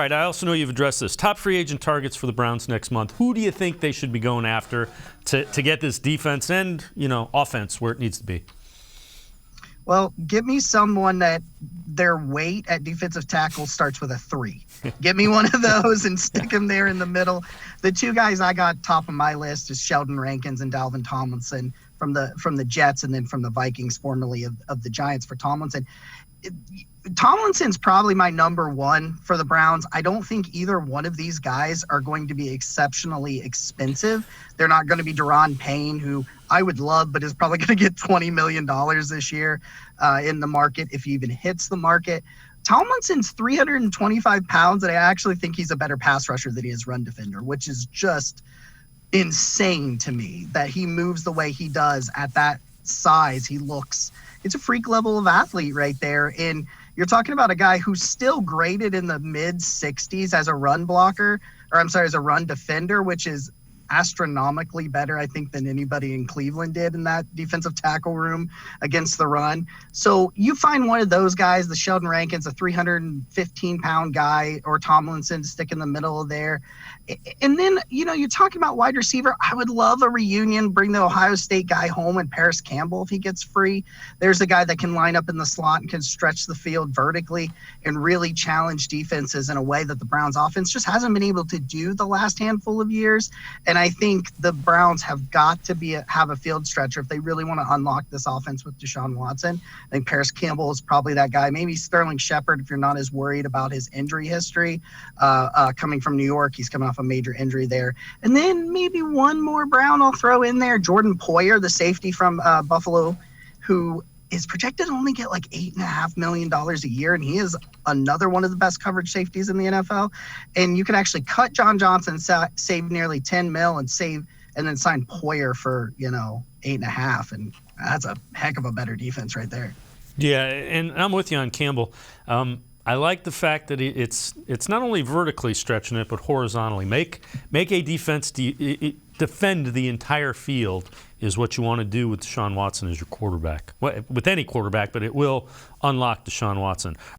All right, I also know you've addressed this. Top free agent targets for the Browns next month. Who do you think they should be going after to get this defense and, offense where it needs to be? Well, give me someone that their weight at defensive tackle starts with a 3. Give me one of those and stick him there in the middle. The two guys I got top of my list is Sheldon Rankins and Dalvin Tomlinson from the Jets, and then from the Vikings, formerly of the Giants, for Tomlinson. Tomlinson's probably my number one for the Browns. I don't think either one of these guys are going to be exceptionally expensive. They're not going to be Deron Payne, who I would love, but is probably going to get $20 million this year in the market, if he even hits the market. Tomlinson's 325 pounds, and I actually think he's a better pass rusher than he is run defender, which is just insane to me that he moves the way he does at that size. It's a freak level of athlete right there. And you're talking about a guy who's still graded in the mid 60s as a run blocker, as a run defender, which is astronomically better, I think, than anybody in Cleveland did in that defensive tackle room against the run. So you find one of those guys, the Sheldon Rankins, a 315-pound guy, or Tomlinson, stick in the middle of there. And then, you're talking about wide receiver. I would love a reunion, bring the Ohio State guy home, and Paris Campbell if he gets free. There's a guy that can line up in the slot and can stretch the field vertically and really challenge defenses in a way that the Browns offense just hasn't been able to do the last handful of years. And I think the Browns have got to have a field stretcher if they really want to unlock this offense with Deshaun Watson. I think Paris Campbell is probably that guy. Maybe Sterling Shepard, if you're not as worried about his injury history. Coming from New York, he's coming off a major injury there. And then maybe one more Brown I'll throw in there, Jordan Poyer, the safety from Buffalo, who is projected to only get like $8.5 million a year, and he is another one of the best coverage safeties in the NFL. And you could actually cut John Johnson, save nearly $10 million, and then sign Poyer for 8.5, and that's a heck of a better defense right there. Yeah, and I'm with you on Campbell. I like the fact that it's not only vertically stretching it, but horizontally. Make a defense defend the entire field is what you want to do with Deshaun Watson as your quarterback. With any quarterback, but it will unlock Deshaun Watson.